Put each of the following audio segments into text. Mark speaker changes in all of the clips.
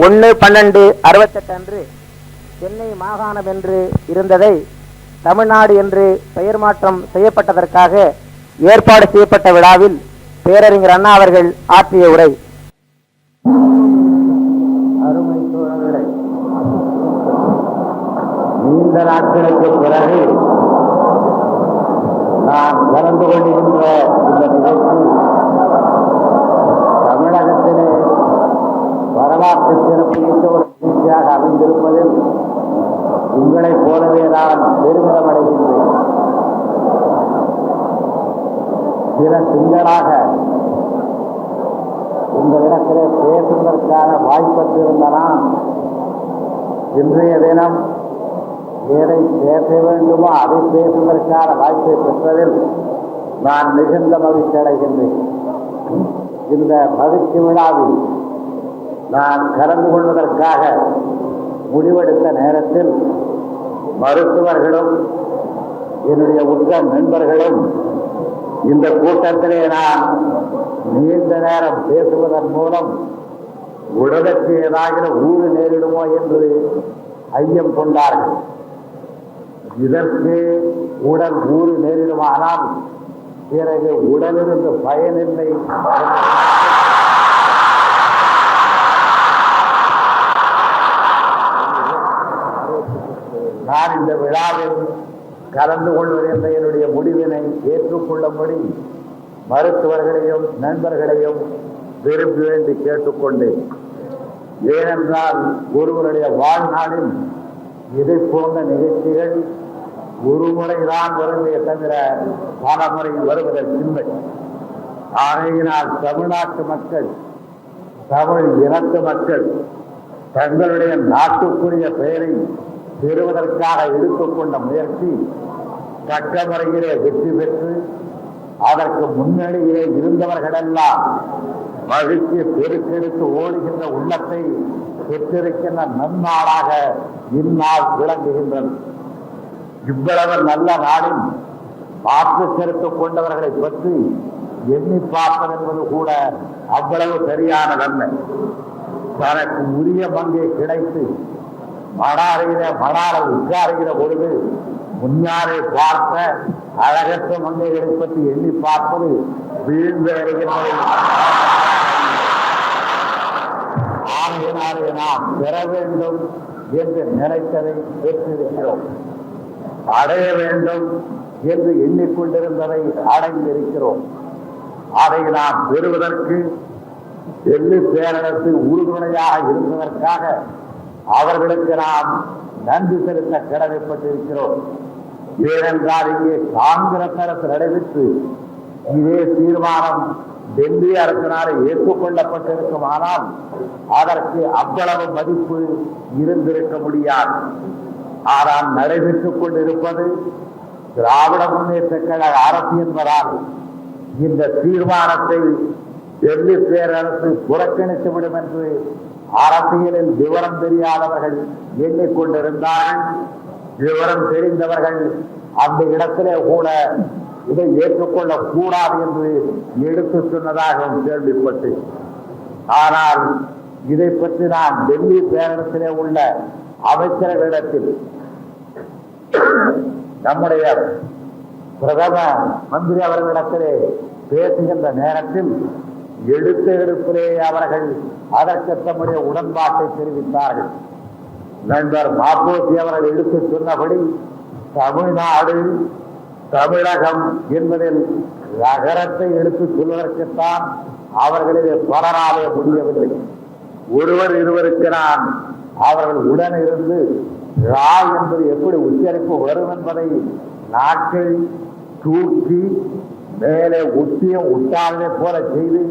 Speaker 1: 1/12/68 அன்று சென்னை மாகாணம் என்று இருந்ததை தமிழ்நாடு என்று பெயர் மாற்றம் செய்யப்பட்டதற்காக ஏற்பாடு செய்யப்பட்ட விழாவில் பேரறிஞர் அண்ணா அவர்கள் ஆற்றிய உரை.
Speaker 2: அருமை தோழர்களே, நீண்ட நாட்களுக்கு பிறகு நான் கலந்து கொண்டிருந்த இந்த நிகழ்ச்சி தமிழகத்திலே வரலாற்று சிறப்புமிக்க ஒரு நிகழ்ச்சியாக அமைந்திருப்பதில் உங்களைப் போலவே நான் பெருமிதம் அடைகின்றேன். சில திங்களாக உங்களிடத்திலே பேசுவதற்கான வாய்ப்பற்றிருந்தனா இன்றைய தினம் எதை பேச வேண்டுமோ அதை பேசுவதற்கான வாய்ப்பை பெற்றதில் நான் மிகுந்த மகிழ்ச்சி அடைகின்றேன். இந்த மகிழ்ச்சி விழாவில் நான் கலந்து கொள்வதற்காக முடிவெடுத்த நேரத்தில் மருத்துவர்களும் என்னுடைய உற்ற நண்பர்களும் இந்த கூட்டத்திலே நான் நீண்ட நேரம் பேசுவதன் மூலம் உடலுக்கு ஏதாவது ஊறு நேரிடுமோ என்று ஐயம் கொண்டார்கள். இதற்கு உடல் ஊறு நேரிடுமானால் பிறகு உடலிருந்து பயனில்லை. நான் இந்த விழாவில் கலந்து கொள்வது என்ற என்னுடைய முடிவினை ஏற்றுக்கொள்ளும்படி மருத்துவர்களையும் நண்பர்களையும் விரும்பி வேண்டி கேட்டுக்கொண்டேன். ஏனென்றால் ஒருவருடைய வாழ்நாளில் இதை போன்ற நிகழ்ச்சிகள் ஒரு முறைதான் வருமே தவிர பல முறை வருவதற்கில்லை. ஆகையினால் தமிழ்நாட்டு மக்கள், தமிழ் இனத்து மக்கள் தங்களுடைய நாட்டுக்குரிய பெயரை பெறுவதற்காக எடுத்துக்கொண்ட முயற்சி தக்க முறையிலே வெற்றி பெற்று அதற்கு முன்னணியிலே இருந்தவர்களெல்லாம் மகிழ்ச்சி பெருக்கெடுத்து ஓடுகின்ற உள்ளத்தை பெற்றிருக்கின்ற நன்னாளாக இந்நாள் விளங்குகின்றது. இவ்வளவு நல்ல நாளில் வாக்கு செலுத்திக் கொண்டவர்களை பற்றி எண்ணி பார்ப்பது என்பது கூட அவ்வளவு சரியானதல்ல. தனக்கு உரிய பங்கை கிடைத்து மணாரை உட்காருகிற பொழுது முன்னாலே பார்த்த அழகற்ற மங்கைகளை பற்றி எண்ணி பார்ப்பது வீழ்ந்து வருகின்றது. ஆகையினாலே நாம் பெற வேண்டும் என்று நினைத்ததை பெற்றிருக்கிறோம், அடைய வேண்டும் என்று எண்ணிக்கொண்டிருந்ததை அடைந்திருக்கிறோம். அதை நாம் பெறுவதற்கு டெல்லி பேரரசு உறுதுணையாக இருந்ததற்காக அவர்களுக்கு நாம் நன்றி செலுத்த கடமைப்பட்டிருக்கிறோம். ஏனென்றால் இங்கே காங்கிரஸ் அரசு நடைபெற்று இதே தீர்மானம் டெல்லி அரசினாலே ஏற்றுக்கொள்ளப்பட்டிருக்கும். ஆனால் அதற்கு அவ்வளவு மதிப்பு இருந்திருக்க முடியாது. ஆனால் நடைபெற்றுக் கொண்டிருப்பது திராவிட முன்னேற்ற கழக அரசு என்பதால் இந்த தீர்மானத்தை டெல்லி பேரரசு புறக்கணித்துவிடும் என்று அரசியலில் விவரம் தெரியாதவர்கள் எண்ணிக்கொண்டிருந்தார்கள். விவரம் தெரிந்தவர்கள் அந்த இடத்திலே கூட இதை ஏற்றுக்கொள்ளக் கூடாது என்று எடுத்து சொன்னதாகவும் கேள்விப்பட்டு, ஆனால் இதை பற்றி நான் டெல்லி பேரரசிலே உள்ள அமைச்சர்களிடத்தில் நம்முடைய பிரதம மந்திரி அவர்களிடத்திலே பேசுகின்ற நேரத்தில் எடுத்த எடுப்பிலே அவர்கள் அதற்கு தம்முடைய உடன்பாட்டை தெரிவித்தார்கள். நண்பர் மாப்போசி அவர்கள் எடுத்து சொன்னபடி தமிழ்நாடு, தமிழகம் என்பதில் நகரத்தை எடுத்து சொல்வதற்குத்தான் அவர்களிலே பலராலே முடியவில்லை. ஒருவர் இருவருக்கு நான் அவர்கள் உடன் இருந்து ரா என்பது எப்படி உச்சரிப்பு வரும் என்பதை நாட்கள் தூக்கி மேலே ஒட்டியும் உட்டாலே போல செய்து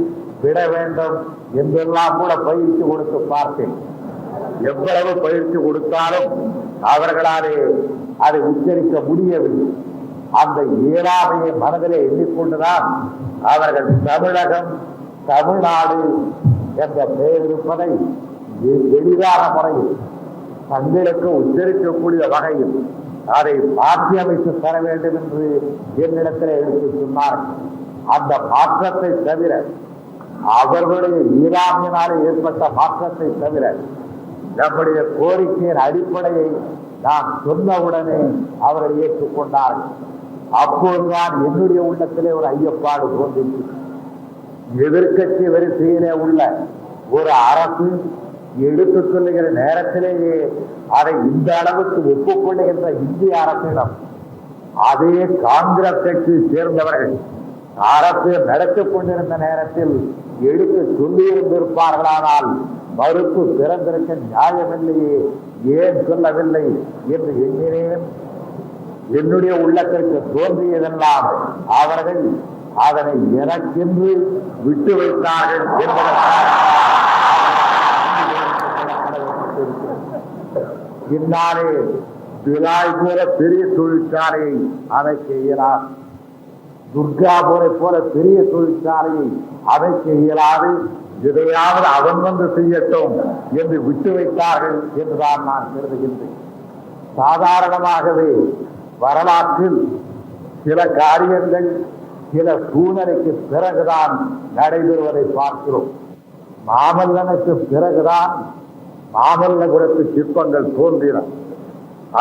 Speaker 2: விட வேண்டும் என்றெல்லாம் கூட பயிற்சி கொடுத்து பார்த்தேன். எவ்வளவு பயிற்சி கொடுத்தாலும் அவர்களாலே அதை உச்சரிக்க முடியவில்லை. அந்த இயலாமையை மனதிலே எண்ணிக்கொண்டுதான் அவர்கள் தமிழகம், தமிழ்நாடு என்ற பெயர் இருப்பதை எளிதான முறையில் தங்களுக்கு உச்சரிக்கக்கூடிய வகையில் அதை மாற்றி அமைத்து தர வேண்டும் என்று என்னிடத்தில் எடுத்து சொன்னார்கள். அந்த மாற்றத்தை தவிர அவர்களுடைய ஈராமியினாலே ஏற்பட்ட மாற்றத்தை தவிர நம்முடைய கோரிக்கையின் அடிப்படையை நான் சொன்னவுடனே அவர்கள் ஏற்றுக்கொண்டார்கள். அப்போதுதான் என்னுடைய உள்ளத்திலே ஒரு ஐயப்பாடு தோன்றிற்று. எதிர்கட்சி வரிசையிலே உள்ள ஒரு அரசு எடுத்துக் கொள்ளுகிற நேரத்திலேயே அதை இந்த அளவுக்கு ஒப்புக்கொள்ளுகின்ற இந்திய அரசிடம் அதே காங்கிரஸ் கட்சியை சேர்ந்தவர்கள் அரசு நடத்திக் கொண்டிருந்த நேரத்தில் எடுத்து சொல்லியிருந்திருப்பார்களானால் மறுப்பு பிறந்திருக்க நியாயமில்லையே, ஏன் சொல்லவில்லை என்று எண்ணினேன். என்னுடைய உள்ளத்திற்கு தோன்றியதெல்லாம் அவர்கள் அதனை எனக்கென்று விட்டு வைத்தார்கள் என்பதற்காக பின்னாலே பிலாய் போல பெரிய தொழிற்சாலையை அமைக்க இயலாது, துர்காபூரை போல பெரிய தொழிற்சாலையை அமைக்க இயலாது, இதையாவது அவன் வந்து செய்யட்டும் என்று விட்டு வைத்தார்கள் என்றுதான் நான் கருதுகின்றேன். சாதாரணமாகவே வரலாற்றில் சில காரியங்கள் சில சூழ்நிலைக்கு பிறகுதான் நடைபெறுவதை பார்க்கிறோம். மாமல்லனுக்கு பிறகுதான் மாமல்லபுரத்து சிற்பங்கள் தோன்றின.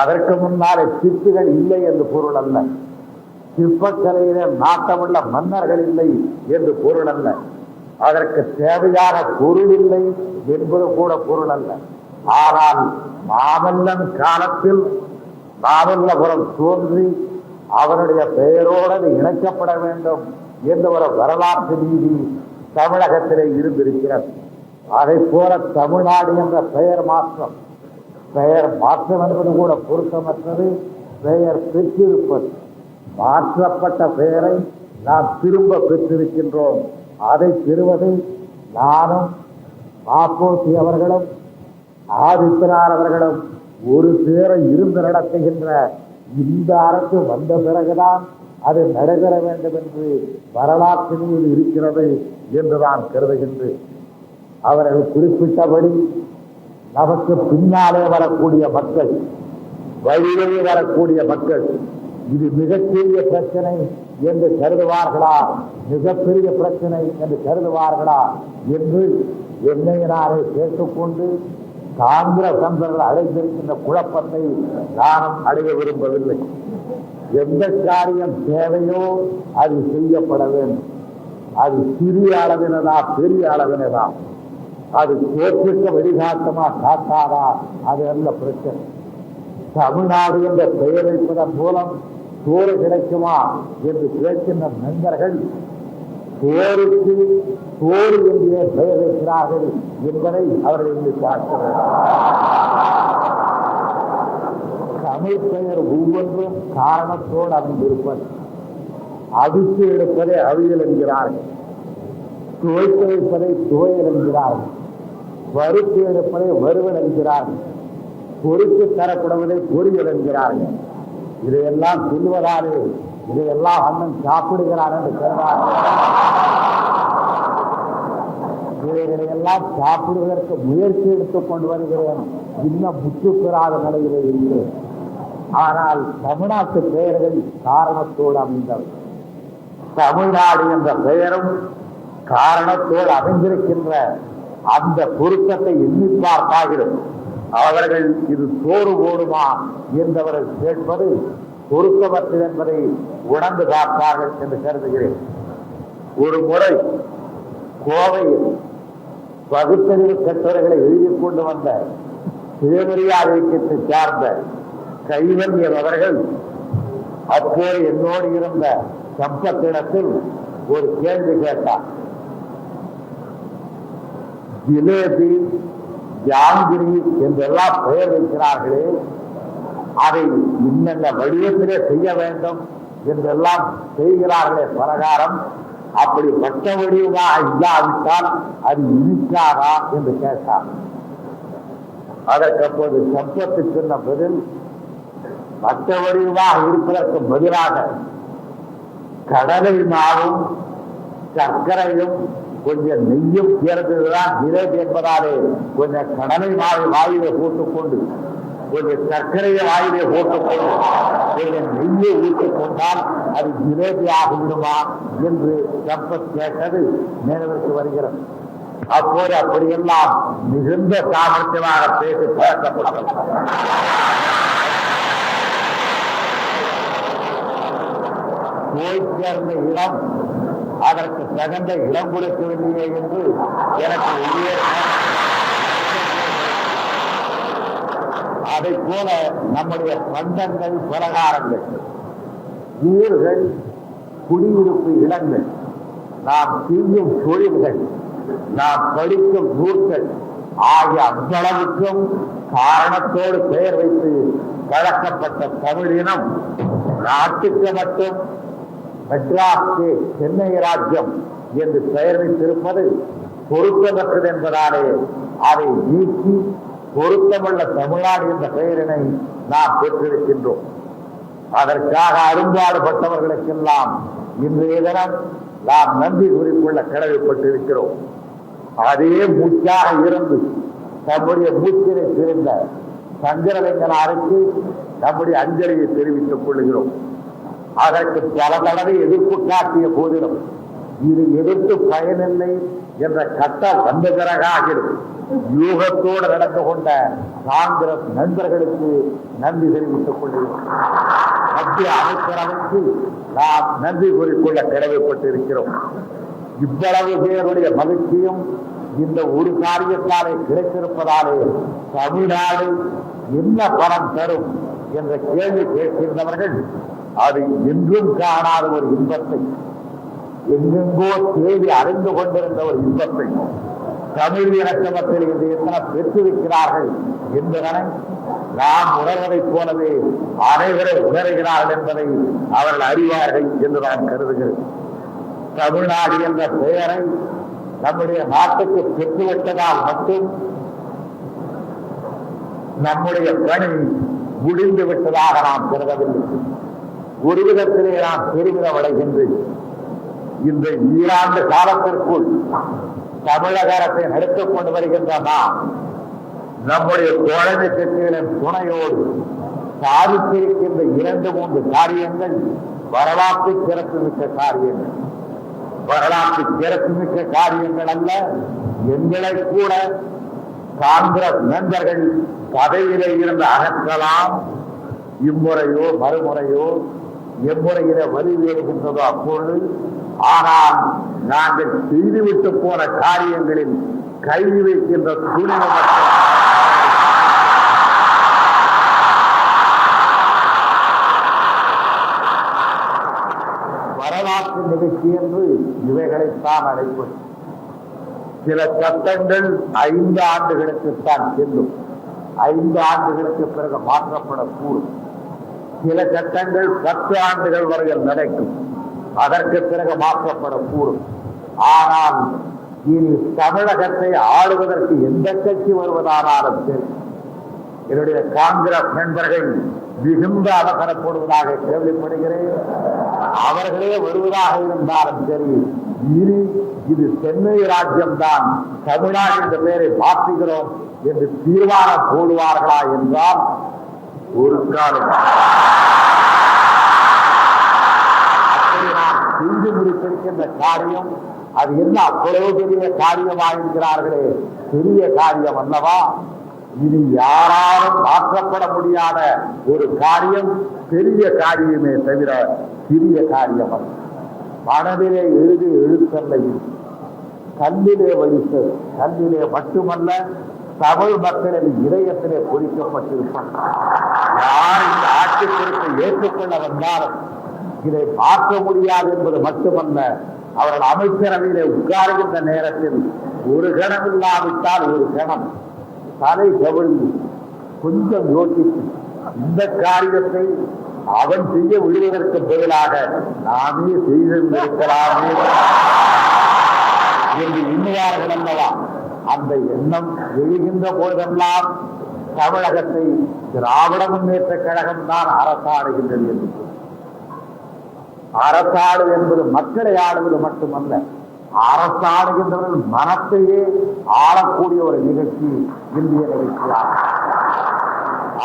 Speaker 2: அதற்கு முன்னாலே சிற்பிகள் இல்லை என்று பொருள் அல்ல, சிற்பக்கலையிலே நாட்டமுள்ள மன்னர்கள் இல்லை என்று பொருள் அல்ல, அதற்கு தேவையான பொருள் இல்லை என்பது கூட பொருள் அல்ல. ஆனால் மாமல்லன் காலத்தில் மாமல்லபுரம் தோன்றி அவனுடைய பெயரோடு இணைக்கப்பட வேண்டும் என்ற ஒரு வரலாற்று நீதி தமிழகத்திலே இருந்திருக்கிறது. அதை போல தமிழ்நாடு என்ற பெயர் மாற்றம் என்பது கூட பொருத்தமற்றது. பெயர் பெற்றிருப்பது, மாற்றப்பட்ட பெயரை நாம் திரும்ப பெற்றிருக்கின்றோம். அதை பெறுவதை நானும் மாப்போசி அவர்களும் ஆதித்தனார் அவர்களும் ஒரு பேரை இருந்து நடத்துகின்ற இந்த அரசு வந்த பிறகுதான் அது நடைபெற வேண்டும் என்று வரலாற்று மீது இருக்கிறது என்று நான் கருதுகின்றேன். அவர்கள் குறிப்பிட்டபடி நமக்கு பின்னாலே வரக்கூடிய மக்கள், வழியிலே வரக்கூடிய மக்கள் இது மிகப்பெரிய பிரச்சனை என்று கருதுவார்களா, மிகப்பெரிய பிரச்சனை என்று கருதுவார்களா என்று என்னை நானே கேட்டுக்கொண்டு காங்கிரஸ் அன்பர்கள் அடைந்திருக்கின்ற குழப்பத்தை நானும் அடைய விரும்பவில்லை. எந்த காரியம் தேவையோ அது செய்யப்பட வேண்டும். அது சிறிய அளவினதா பெரிய அளவினதா, அது கோப்பிற்கு வழிகாட்டமா காட்டாதா, அது அல்ல பிரச்சனை. தமிழ்நாடு என்ற பெயர் வைப்பதன் மூலம் சோறு கிடைக்குமா என்று கேட்கின்ற நண்பர்கள் சோறுக்கு சோறு என்றே பெயர் வைக்கிறார்கள் என்பதை அவர்கள் இங்கு பார்க்க வேண்டும். தமிழ் பெயர் ஒவ்வொன்றும் காரணத்தோடு அமைந்திருப்பது. அவித்து எடுப்பதை அவியல் என்கிறார்கள், துவைத்து வைப்பதை துவையல் என்கிறார்கள், வறுத்து எடுப்பதை வறுவல் என்கிறார்கள், பொறுத்து தரப்படுவதை பொறியல் என்கிறார்கள். இதையெல்லாம் சொல்வதாலே இதையெல்லாம் அண்ணன் சாப்பிடுகிறார் என்று சொல்வார்கள். இவைகளையெல்லாம் சாப்பிடுவதற்கு முயற்சி எடுத்துக் கொண்டு வருகிறேன், இன்னும் முற்று பெறாத நிலையிலே இருக்கிறேன். ஆனால் தமிழ்நாட்டு பெயர்கள் காரணத்தோடு அமைந்தவை. தமிழ்நாடு என்ற பெயரும் காரணத்தோடு அமைந்திருக்கின்ற அந்த பொருத்தத்தை எண்ணி பார்த்தாகிறது. அவர்கள் இது சோறு போடுமா என்றவர்கள் கேட்பது பொருத்தமற்றது என்பதை உணர்ந்து பார்த்தார்கள் என்று கருதுகிறேன். ஒரு முறை கோவையில் பகுத்தறிவு கட்டுரைகளை எழுதி கொண்டு வந்த சுயமரியாதை இயக்கத்தை சார்ந்த கைவல்யம் அவர்கள் அப்போது என்னோடு இருந்த சம்பத்திடத்தில் ஒரு கேள்வி கேட்டார். ஜிலேபி, ஜாங்கிரி என்றெல்லாம் பெயர் வைக்கிறார்களே, அதை இன்னென்ன வடிவத்திலே செய்ய வேண்டும் என்றெல்லாம் செய்கிறார்களே பிரகாரம், அப்படி பட்ட வடிவமாக இல்லாவிட்டால் அது இனிக்காதா என்று கேட்டார். அதற்கு அப்போது சம்பத்து சொன்ன பதில், பட்ட வடிவமாக இருப்பதற்கு பதிலாக கடலை மாவும் சர்க்கரையும் கொஞ்சம் நெய்யும் சேர்ந்ததுதான் ஜிலேபி என்பதாலே கொஞ்சம் கடலை மாவை வாயிலே போட்டுக்கொண்டு கொஞ்சம் சர்க்கரையை வாயிலே போட்டுக்கொண்டு கொஞ்சம் நெய்யை ஊற்றிக் கொண்டால் அது ஜிலேபி ஆகிவிடுமா என்று கப்பத் கேட்டது நினைவிற்கு வருகிறது. அப்போது அப்படியெல்லாம் மிகுந்த சாமர்த்தியமாக பேசி பழக்கப்பட்டது. போய் சேர்ந்த இடம் அதற்கு தகுந்த இடம் கொடுக்கவில்லையே என்று எனக்கு உள்ளே. அதை போல நம்முடைய பண்டங்கள், பலகாரங்கள், ஊர்கள், குடியிருப்பு இடங்கள், நாம் செய்யும் தொழில்கள், நாம் படிக்கும் நூல்கள் ஆகிய அவ்வளவுக்கும் காரணத்தோடு பெயர் வைத்து வழக்கப்பட்ட தமிழினம் நாட்டுக்கு மட்டும் மெட்ராஸ் சென்னை ராஜ்யம் என்று பெயர் வைத்திருப்பது பொருத்தமற்றது என்பதாலே அதை நீக்கி பொருத்தமுள்ள தமிழ்நாடு என்ற பெயரினை நாம் பெற்றிருக்கின்றோம். அதற்காக அரும்பாடுபட்டவர்களுக்கெல்லாம் இன்றைய தினம் நாம் நன்றி கூறிக்கொள்ள கடமைப்பட்டிருக்கிறோம். அதே மூச்சாக இருந்து நம்முடைய மூச்சினை சேர்ந்த சங்கரலிங்கனாருக்கு நம்முடைய அஞ்சலியை தெரிவித்துக் கொள்கிறோம். அதற்கு பல தடவை எதிர்ப்பு காட்டிய போதிலும் இது எதிர்த்து பயனில்லை என்ற கட்டம் வந்த பிறகாகிறது யூகத்தோடு நடந்து கொண்ட காங்கிரஸ் நண்பர்களுக்கு நன்றி தெரிவித்துக் கொள்கிறோம். மத்திய அமைச்சரவைக்கு நாம் நன்றி கூறிக்கொள்ள கடமைப்பட்டிருக்கிறோம். இவ்வளவு பேருடைய மகிழ்ச்சியும் இந்த ஒரு காரியத்தாலே கிடைத்திருப்பதாலே தமிழ்நாடு என்ன பணம் தரும் என்ற கேள்வி கேட்டிருந்தவர்கள் அது என்றும் காணாத ஒரு இன்பத்தை, எங்கெங்கோ தேடி அறிந்து கொண்டிருந்த ஒரு இன்பத்தை தமிழ் இனத்த மக்கள் இன்று எத்தனை பெற்றிருக்கிறார்கள் என்பதனை நாம் உணர்வதைப் போலவே அனைவரை உணர்கிறார்கள் என்பதை அவர்கள் அறிவார்கள் என்று நான் கருதுகிறேன். தமிழ்நாடு என்ற பெயரை நம்முடைய நாட்டுக்கு பெற்றுவிட்டதால் மட்டும் நம்முடைய பணி முடிந்து விட்டதாக நாம் கருதவில்லை. ஒரு விதத்திலே நாம் பெருமிதம் அடைகின்றேன். இந்த ஈராண்டு காலத்திற்குள் தமிழக அரசை நடத்திக் கொண்டு வருகின்ற நாம் நம்முடைய தோழமை கட்சிகளின் துணையோடு சாதித்திருக்கின்ற 2-3 காரியங்கள் வரலாற்று சிறப்புமிக்க காரியங்கள். வரலாற்று சிறப்புமிக்க காரியங்கள் அல்ல, எங்களை கூட காங்கிரஸ் நண்பர்கள் பதவியிலே இருந்து அகற்றலாம். இம்முறையோ மறுமுறையோ எம்முறையிலே வலுவேறுகின்றதோ அப்பொழுது. ஆனால் நாங்கள் செய்துவிட்டு போன காரியங்களில் கைது வைக்கின்ற சூழ்நிலை வரலாற்று நிகழ்ச்சி என்று இவைகளைத்தான் அழைப்பது. சில சட்டங்கள் 5 ஆண்டுகளுக்குத்தான் செல்லும், 5 ஆண்டுகளுக்கு பிறகு மாற்றப்படக்கூடும். சில சட்டங்கள் 10 ஆண்டுகள் வரையில் நடக்கும், அதற்கு பிறகு மாற்றப்படக்கூடும். ஆனால் இனி தமிழகத்தை ஆளுவதற்கு எந்த கட்சி வருவதானாலும் சரி, என்னுடைய காங்கிரஸ் நண்பர்கள் மிகுந்த அவசரப்படுவதாக கேள்விப்படுகிறேன். அவர்களே வருவதாக இருந்தாலும் சரி, இனி இது சென்னை ராஜ்யம்தான், தமிழ்நாடு என்ற பெயரை மாற்றுகிறோம் என்று தீர்மானம் போடுவார்களா என்றால் ஒரு காலம் அப்படி நாம் செய்து முடித்திருக்கின்ற காரியம் அது என்ன அவ்வளவு பெரிய காரியமாயிருக்கிறார்களே, பெரிய காரியம் அல்லவா? இனி யாராலும் மாற்றப்பட முடியாத ஒரு காரியம் பெரிய காரியமே தவிர சிறிய காரியம் அல்ல. மனதிலே எழுதி எழுத்தல்ல, கல்லிலே வலித்தது. கல்லிலே மட்டுமல்ல, தமிழ் மக்களின் இதயத்திலே பொறிக்கப்பட்டிருப்பார். யார் இந்த ஆட்சி பொறுப்பை ஏற்றுக்கொள்ள வந்தாலும் இதை மாற்ற முடியாது என்பது மட்டுமல்ல, அவர்கள் அமைச்சரவையிலே உட்காருகின்ற நேரத்தில் ஒரு கணம் இல்லாவிட்டால் ஒரு கணம் தலை கவிழ்ந்து கொஞ்சம் யோசித்து இந்த காரியத்தை அவன் செய்ய விடுவதற்கு பதிலாக நாமே செய்திருந்திருக்கலாமே என்று எண்ணுவார்கள் அல்லவா? அந்த எண்ணம் எழுகின்ற போதெல்லாம் தமிழகத்தை திராவிட முன்னேற்ற கழகம் தான் அரசாடுகின்றது என்று. அரசாடு என்பது மக்களை ஆளுவது மட்டுமல்ல, அரசாடுகின்றவர்கள் மனத்தையே ஆளக்கூடிய ஒரு நிகழ்ச்சி இந்திய நிகழ்ச்சியாகும்.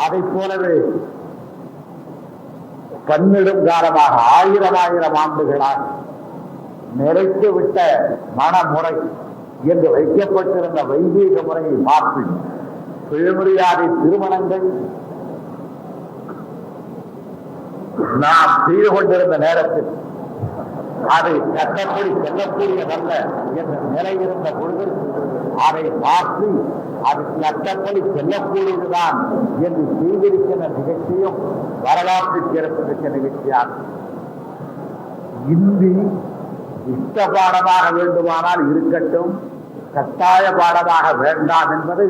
Speaker 2: அதை போலவே பன்னெடும் காலமாக ஆயிரம் ஆண்டுகளாக நிறைத்து விட்ட மனமுறை என்று வைக்கப்பட்டிருந்த வைதீக முறையை மாற்றி சுயமரியாதை திருமணங்கள் நாம் செய்து கொண்டிருந்த நேரத்தில் அதை சட்டப்படி செல்லக்கூடியதல்ல என்ற நிலை இருந்த பொழுது அதை மாற்றி அது சட்டப்படி செல்லக்கூடியதுதான் என்று செய்திருக்கின்ற நிகழ்ச்சியும் வரலாற்று சிறப்பிருக்கிற நிகழ்ச்சியாகும். இந்தி இஷ்ட பாடமாக வேண்டுமானால் இருக்கட்டும், கட்டாய பாடமாக வேண்டாம் என்பது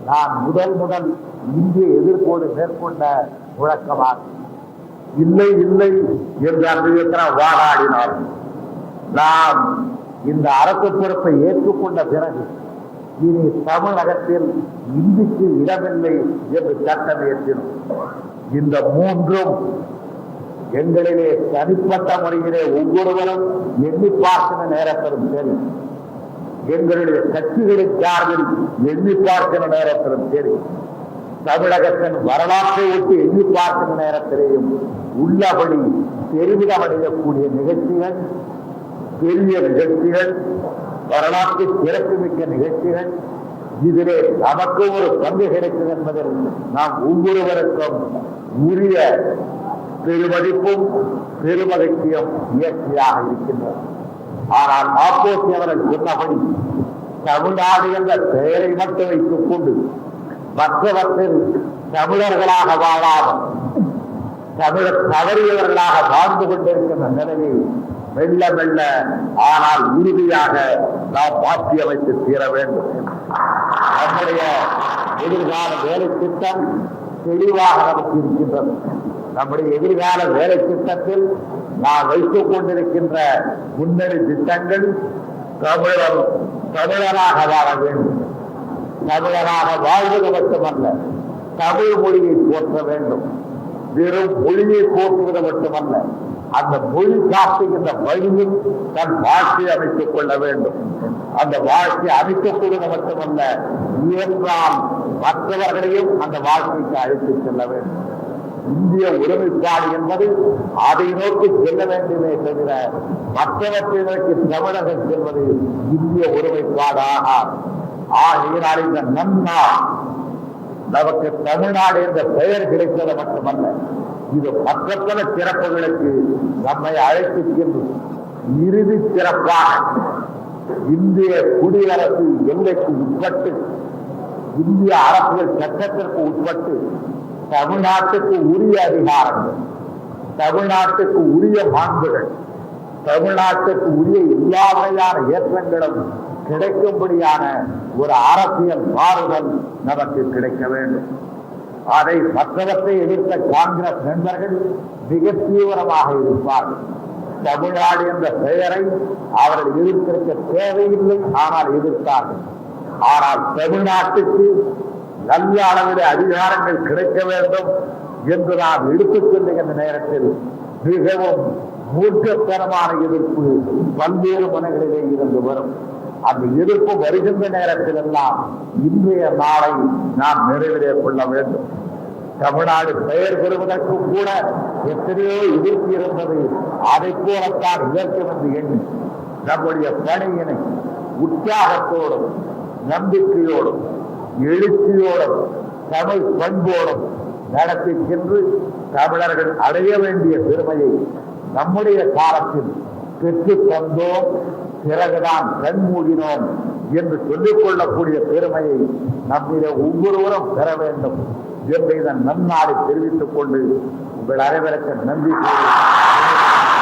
Speaker 2: நான் முதல் இந்திய எதிர்ப்போடு மேற்கொண்ட முழக்கமாகும். இல்லை இல்லை என்று அந்த வாதாடினார். நாம் இந்த அரசு பொறுப்பை ஏற்றுக்கொண்ட பிறகு இனி தமிழகத்தில் இந்திக்கு இடமில்லை என்று சட்டம் இயற்றினோம். இந்த மூன்றும் எங்களிலே தனிப்பட்ட முறையிலே ஒவ்வொருவரும் எண்ணி பார்க்கிற நேரத்திலும் சரி, எங்களுடைய கட்சிகளின் சார்பில் எண்ணி பார்க்கிற நேரத்திலும் சரி, தமிழகத்தின் வரலாற்றை ஒட்டி எண்ணி பார்க்கிற நேரத்திலேயும் உள்ளபடி பெருமிதம் அடையக்கூடிய நிகழ்ச்சிகள், பெரிய நிகழ்ச்சிகள், வரலாற்று சிறப்புமிக்க நிகழ்ச்சிகள், இதிலே நமக்கு ஒரு பங்கு கிடைக்கும் என்பதில் நாம் ஒவ்வொருவருக்கும் உரிய பெருமதிப்பும் பெருமகிழ்ச்சியும் இயற்கையாக இருக்கின்றன. ஆனால் மாப்போசி அவர்கள் சொன்னபடி தமிழ்நாடு என்ற பெயரை மட்டும் வைத்துக் கொண்டு மற்றவற்றில் தமிழர்களாக வாழாமல் தமிழர் தவறியவர்களாக வாழ்ந்து கொண்டிருக்கின்ற நிலையை மெல்ல மெல்ல ஆனால் உறுதியாக நாம் மாற்றி அமைத்து தீர வேண்டும். நம்முடைய எதிர்கால வேலை திட்டம் தெளிவாக நமக்கு இருக்கின்றது. நம்முடைய எதிர்கால வேலை திட்டத்தில் நாம் வைத்துக் கொண்டிருக்கின்ற முன்னணி திட்டங்கள் தமிழராக வாழ வேண்டும். தமிழராக வாழ்வது மட்டுமல்ல, தமிழ் மொழியை போற்ற வேண்டும். வெறும் மொழியை போற்றுவது மட்டுமல்ல, அந்த மொழி காட்டுகின்ற வழியில் தன் வாழ்க்கையை அமைத்துக் கொள்ள வேண்டும். அந்த வாழ்க்கையை அமைத்துக் கொள்வது மட்டுமல்ல, இயன்றால் மற்றவர்களையும் அந்த வாழ்க்கைக்கு அழைத்துச் செல்ல வேண்டும். இந்திய ஒருமைப்பாடு என்பது அதை நோக்கி செல்ல வேண்டுமே தவிர மற்றவற்றை நோக்கி தமிழகம் செல்வது இந்திய ஒருமைப்பாடாக. ஆகையினால் இந்த நன்னாள் நமக்கு தமிழ்நாடு என்ற பெயர் கிடைத்தது மட்டுமல்ல, இது மற்ற பல சிறப்புகளுக்கு நம்மை அழைத்து சென்று இறுதி சிறப்பாக இந்திய குடியரசு எல்லைக்கு உட்பட்டு, இந்திய அரசியல் சட்டத்திற்கு உட்பட்டு தமிழ்நாட்டுக்கு உரிய அதிகாரங்கள், தமிழ்நாட்டுக்கு உரிய மாண்புகள், தமிழ்நாட்டுக்கு உரிய எல்லா வகையான ஏற்றங்களும் கிடைக்கும்படியான ஒரு அரசியல் மாறுதல் நமக்கு கிடைக்க வேண்டும். அதை மற்றவற்றை எதிர்த்த காங்கிரஸ் நண்பர்கள் மிக தீவிரமாக இருப்பார்கள். தமிழ்நாடு என்ற பெயரை அவர்கள் எதிர்த்திருக்க தேவையில்லை, ஆனால் எதிர்த்தார்கள். ஆனால் தமிழ்நாட்டுக்கு நல்ல அளவிலே அதிகாரங்கள் கிடைக்க வேண்டும் என்று நாம் எடுத்துச் செல்லுகின்ற நேரத்தில் மிகவும் மூர்க்கத்தனமான எதிர்ப்பு பல்வேறு முனைகளிலே இருந்து வரும். அந்த எதிர்ப்பு வருகின்ற நேரத்தில் எல்லாம் இன்றைய நாளை நாம் நிறைவேற கொள்ள வேண்டும். தமிழ்நாடு பெயர் பெறுவதற்கும் கூட எத்தனையோ எதிர்ப்பு இருந்தது. அதை போலத்தான் இயற்கும் என்று எண்ணி நம்முடைய பணியினை உற்சாகத்தோடும் நம்பிக்கையோடும் எழுச்சியோடும் தமிழ் பண்போடும் நடத்தி சென்று தமிழர்கள் அடைய வேண்டிய பெருமையை நம்முடைய காலத்தில் பெற்றுத் தந்தோம், பிறகுதான் கண்மூடினோம் என்று சொல்லிக் கொள்ளக்கூடிய பெருமையை நம்மிலே ஒவ்வொருவரும் பெற வேண்டும் என்று இதன் நன்னாளை தெரிவித்துக் கொண்டு உங்கள் அனைவருக்கு நன்றி கூறி